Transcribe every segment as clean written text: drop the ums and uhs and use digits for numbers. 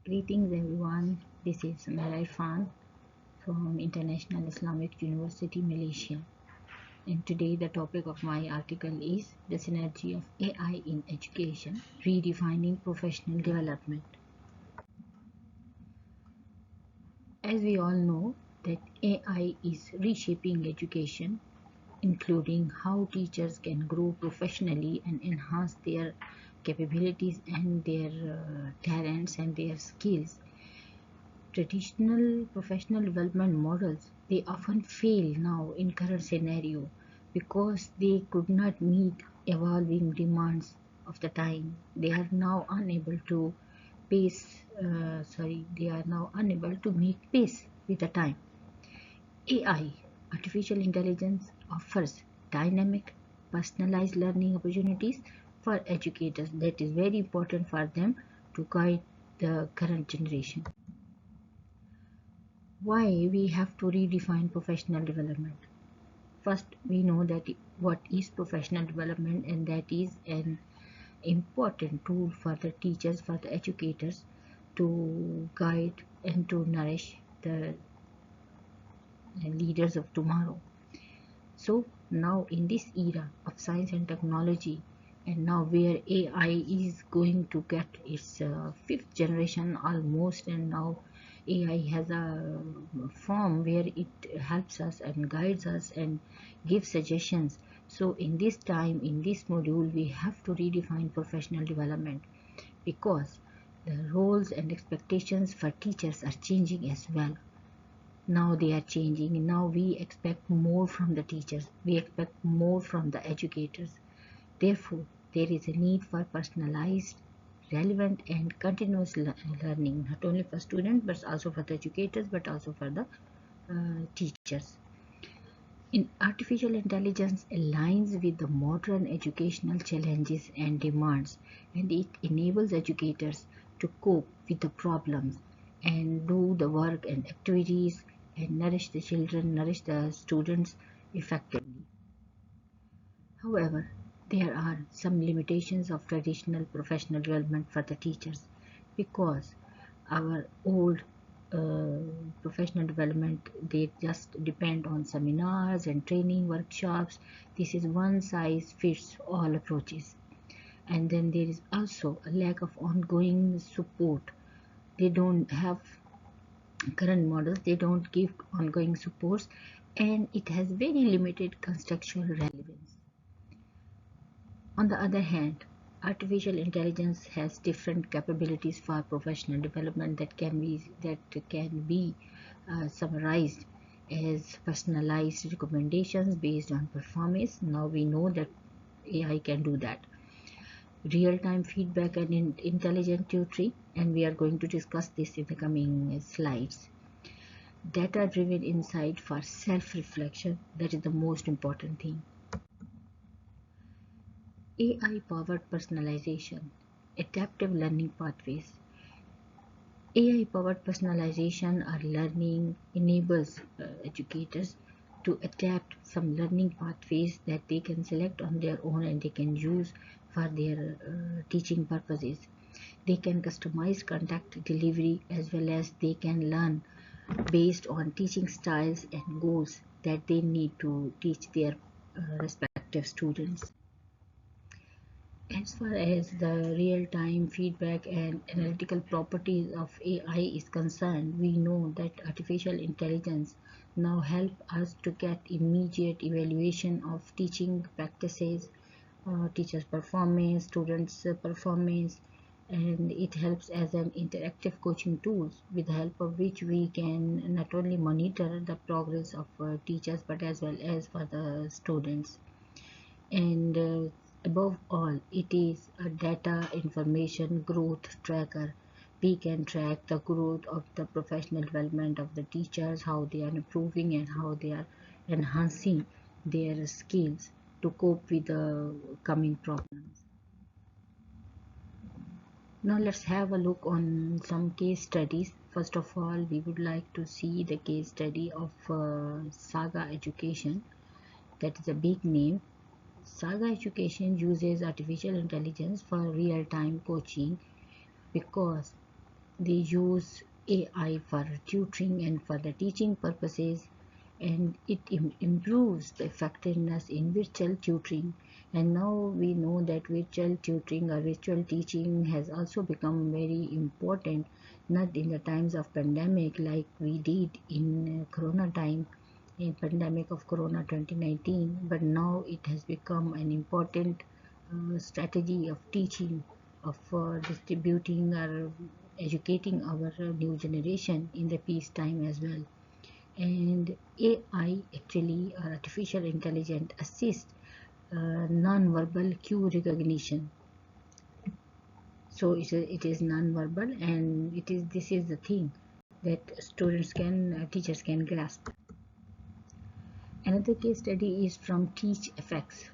Greetings everyone, this is Sumera Irfan from International Islamic University, Malaysia. And today the topic of my article is the synergy of AI in education, redefining professional development. As we all know that AI is reshaping education, including how teachers can grow professionally and enhance their capabilities and their talents and their skills. Traditional professional development models, they often fail now in current scenario because they could not meet evolving demands of the time. They are now unable to they are now unable to make pace with the time. AI, artificial intelligence, offers dynamic, personalized learning opportunities for educators. That is very important for them to guide the current generation. Why we have to redefine professional development? First, we know that what is professional development, and that is an important tool for the teachers, for the educators to guide and to nourish the leaders of tomorrow. So now in this era of science and technology, and now where AI is going to get its fifth generation almost, and now AI has a form where it helps us and guides us and gives suggestions. So in this time, in this module, we have to redefine professional development because the roles and expectations for teachers are changing as well. Now they are changing. Now we expect more from the teachers. We expect more from the educators. Therefore, there is a need for personalized, relevant and continuous learning, not only for students but also for the educators, but also for the teachers. In artificial intelligence aligns with the modern educational challenges and demands, and it enables educators to cope with the problems and do the work and activities and nourish the children, nourish the students effectively. However, there are some limitations of traditional professional development for the teachers because our old uh, professional development, they just depend on seminars and training workshops. This is one size fits all approaches. And then there is also a lack of ongoing support. They don't have current models, they don't give ongoing supports, and it has very limited contextual relevance. On the other hand, artificial intelligence has different capabilities for professional development that can be summarized as personalized recommendations based on performance. Now we know that AI can do that. Real-time feedback and intelligent tutoring, and we are going to discuss this in the coming slides. Data-driven insight for self-reflection, that is the most important thing. AI-powered personalization, adaptive learning pathways. AI-powered personalization or learning enables educators to adapt some learning pathways that they can select on their own and they can use for their teaching purposes. They can customize content delivery as well as they can learn based on teaching styles and goals that they need to teach their respective students. As far as the real-time feedback and analytical properties of AI is concerned, we know that artificial intelligence now help us to get immediate evaluation of teaching practices, teachers' performance, students' performance, and it helps as an interactive coaching tools with the help of which we can not only monitor the progress of teachers but as well as for the students. And above all, it is a data information growth tracker. We can track the growth of the professional development of the teachers, how they are improving and how they are enhancing their skills to cope with the coming problems. Now let's have a look on some case studies. First of all, we would like to see the case study of Saga Education. That is a big name. Saga Education uses artificial intelligence for real-time coaching because They use AI for tutoring and for the teaching purposes, and it improves the effectiveness in virtual tutoring. And now we know that virtual tutoring or virtual teaching has also become very important, not in the times of pandemic like we did in corona time, in pandemic of corona 2019, but now it has become an important strategy of teaching, of distributing or educating our new generation in the peace time as well. And AI, actually artificial intelligence, assist non-verbal cue recognition. So it is non-verbal, and this is the thing that students can teachers can grasp. Another case study is from Teach Effects.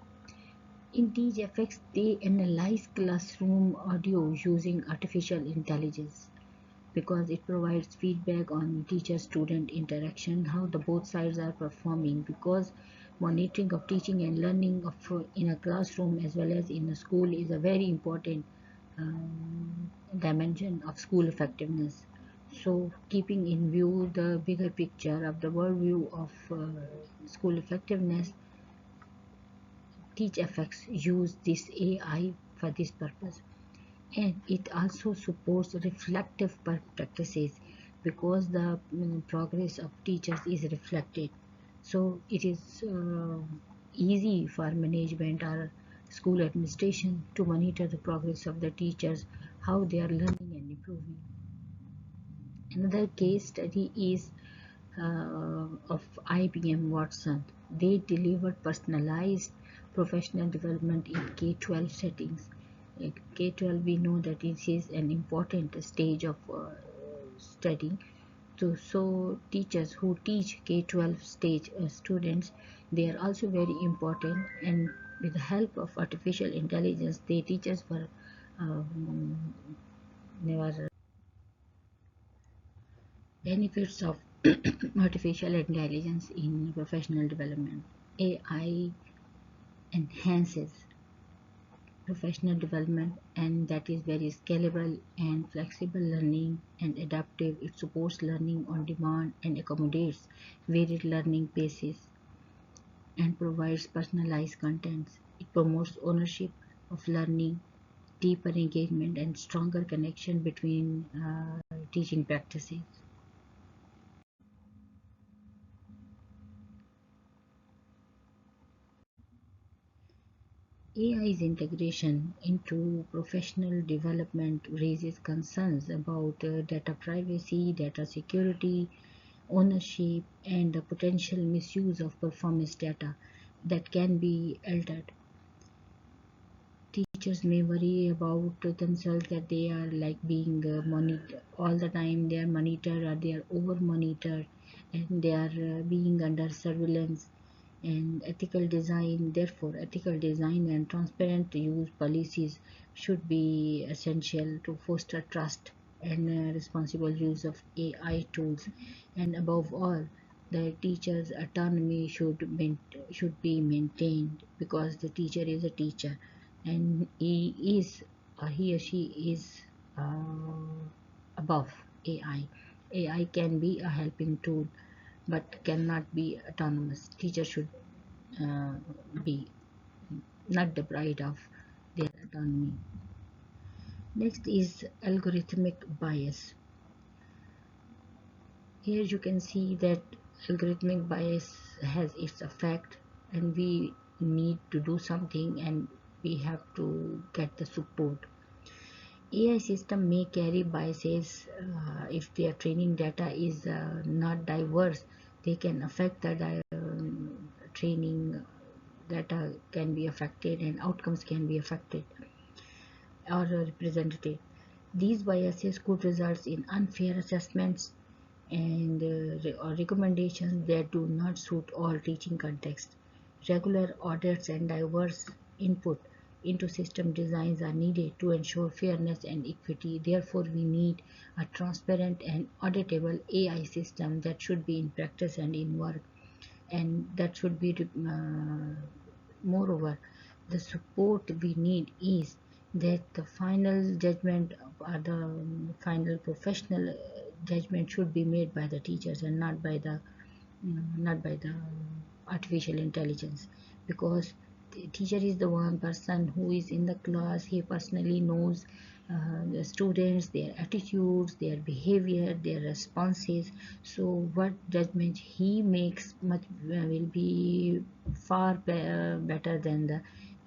In Teach Effects, they analyze classroom audio using artificial intelligence because it provides feedback on teacher-student interaction, how the both sides are performing, because monitoring of teaching and learning of in a classroom as well as in a school is a very important dimension of school effectiveness. So keeping in view the bigger picture of the worldview of school effectiveness, TeachFX use this AI for this purpose. And it also supports reflective practices because the progress of teachers is reflected. So it is easy for management or school administration to monitor the progress of the teachers, how they are learning and improving. Another case study is of IBM Watson. They delivered personalized professional development in K-12 settings. K-12, we know that this is an important stage of study. So teachers who teach K-12 stage students, they are also very important. And with the help of artificial intelligence, the teachers um, were benefits of artificial intelligence in professional development. AI enhances professional development, and that is very scalable and flexible learning and adaptive. It supports learning on demand and accommodates varied learning paces and provides personalized contents. It promotes ownership of learning, deeper engagement, and stronger connection between teaching practices. AI's integration into professional development raises concerns about data privacy, data security, ownership, and the potential misuse of performance data that can be altered. Teachers may worry about themselves that they are like being monitored all the time, they are monitored or they are over monitored, and they are being under surveillance. And ethical design, therefore ethical design and transparent use policies should be essential to foster trust and responsible use of AI tools. And above all, the teacher's autonomy should be maintained, because the teacher is a teacher, and he or she is above AI. AI can be a helping tool but cannot be autonomous. Teachers should uh, be not deprived of their autonomy. Next is algorithmic bias. Here you can see that algorithmic bias has its effect, and we need to do something, and we have to get the support. AI system may carry biases if their training data is not diverse. They can affect the training data can be affected and outcomes can be affected or representative. These biases could result in unfair assessments and or recommendations that do not suit all teaching contexts. Regular audits and diverse input into system designs are needed to ensure fairness and equity. Therefore, we need a transparent and auditable AI system that should be in practice and in work, and that should be moreover, the support we need is that the final judgment or the final professional judgment should be made by the teachers and not by the artificial intelligence, because the teacher is the one person who is in the class. He personally knows the students, their attitudes, their behavior, their responses. So what judgment he makes much will be far better than the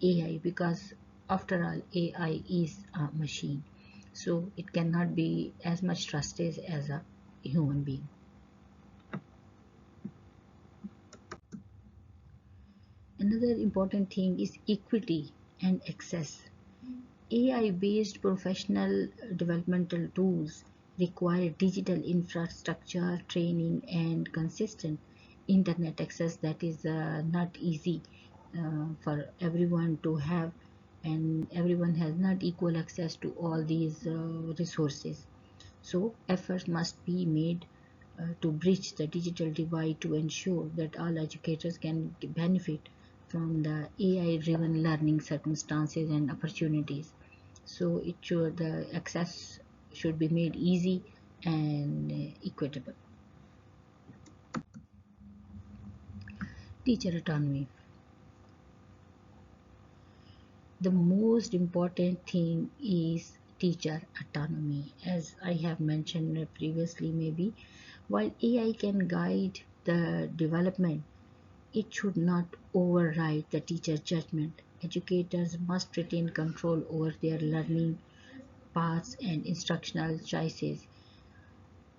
AI, because after all AI is a machine, so it cannot be as much trusted as a human being. Another important thing is equity and access. AI-based professional developmental tools require digital infrastructure, training, and consistent internet access that is not easy for everyone to have, and everyone has not equal access to all these resources. So efforts must be made to bridge the digital divide to ensure that all educators can benefit from the AI-driven learning circumstances and opportunities. So the access should be made easy and equitable. Teacher autonomy. The most important thing is teacher autonomy. As I have mentioned previously, maybe while AI can guide the development, it should not override the teacher's judgment. Educators must retain control over their learning paths and instructional choices,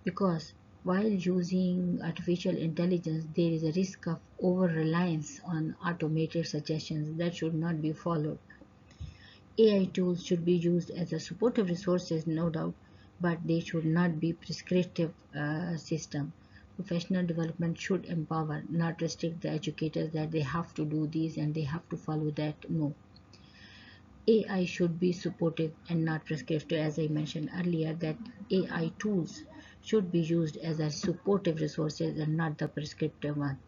because while using artificial intelligence, there is a risk of over reliance on automated suggestions that should not be followed. AI tools should be used as a supportive resources, no doubt, but they should not be prescriptive system. Professional development should empower, not restrict the educators that they have to do this and they have to follow that. No. AI should be supportive and not prescriptive, as I mentioned earlier, that AI tools should be used as a supportive resources and not the prescriptive one.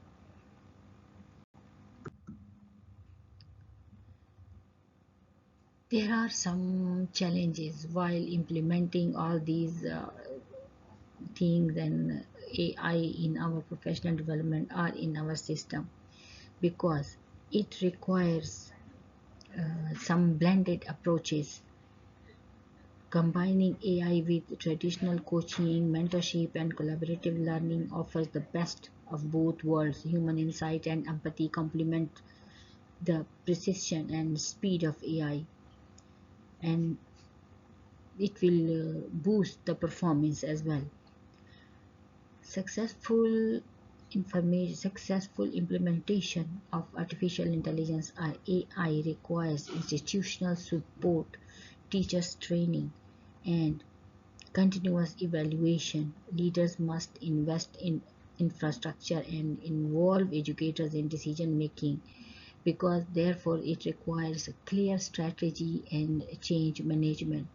There are some challenges while implementing all these things and AI in our professional development or in our system, because it requires some blended approaches. Combining AI with traditional coaching, mentorship, and collaborative learning offers the best of both worlds. Human insight and empathy complement the precision and speed of AI, and it will boost the performance as well. Successful implementation of artificial intelligence or AI requires institutional support, teachers training, and continuous evaluation. Leaders must invest in infrastructure and involve educators in decision making, because therefore it requires a clear strategy and change management.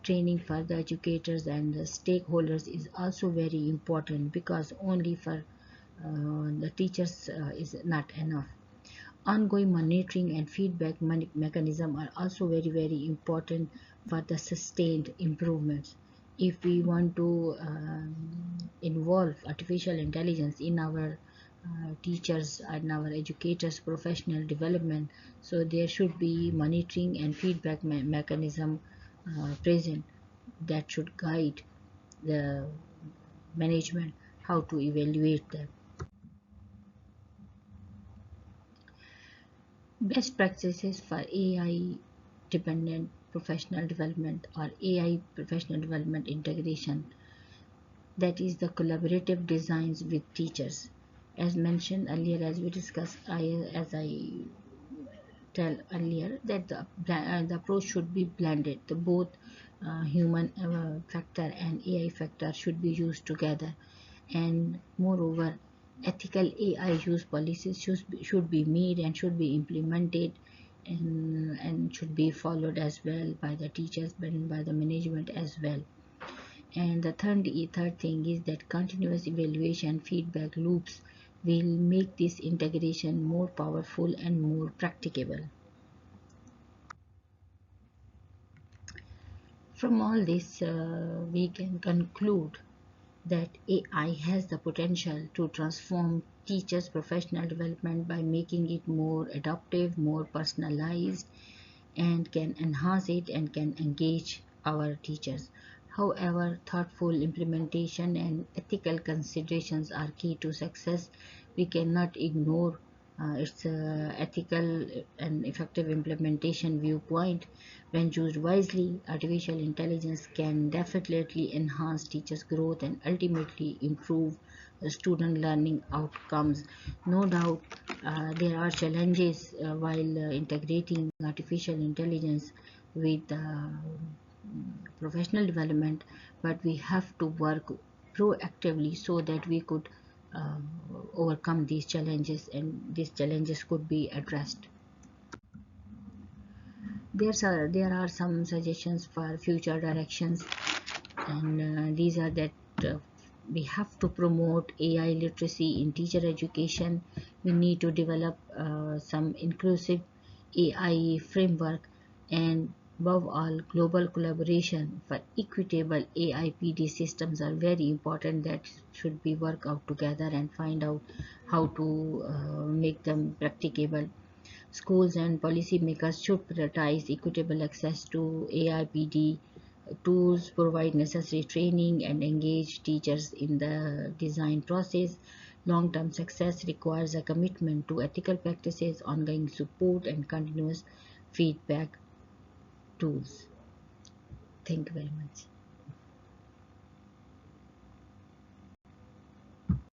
Training for the educators and the stakeholders is also very important, because only for the teachers is not enough. Ongoing monitoring and feedback mechanism are also very important for the sustained improvements. If we want to involve artificial intelligence in our teachers and our educators professional development, so there should be monitoring and feedback mechanism present that should guide the management how to evaluate them. Best practices for AI dependent professional development or AI professional development integration, that is the collaborative designs with teachers. As mentioned earlier, as we discussed, as I tell earlier, that the approach should be blended. The both human factor and AI factor should be used together, and moreover ethical AI use policies should be made and should be implemented, and should be followed as well by the teachers and by the management as well. And the third thing is that continuous evaluation feedback loops will make this integration more powerful and more practicable. From all this, we can conclude that AI has the potential to transform teachers' professional development by making it more adaptive, more personalized, and can enhance it and can engage our teachers. However, thoughtful implementation and ethical considerations are key to success. We cannot ignore its ethical and effective implementation viewpoint. When used wisely, artificial intelligence can definitely enhance teachers' growth and ultimately improve student learning outcomes. No doubt, there are challenges while integrating artificial intelligence with professional development, but we have to work proactively so that we could uh, overcome these challenges and these challenges could be addressed. There are some suggestions for future directions, and these are that uh, we have to promote AI literacy in teacher education. We need to develop some inclusive AI framework, and above all, global collaboration for equitable AIPD systems are very important. That should be work out together and find out how to make them practicable. Schools and policymakers should prioritize equitable access to AIPD tools, provide necessary training, and engage teachers in the design process. Long term success requires a commitment to ethical practices, ongoing support, and continuous feedback tools. Thank you very much.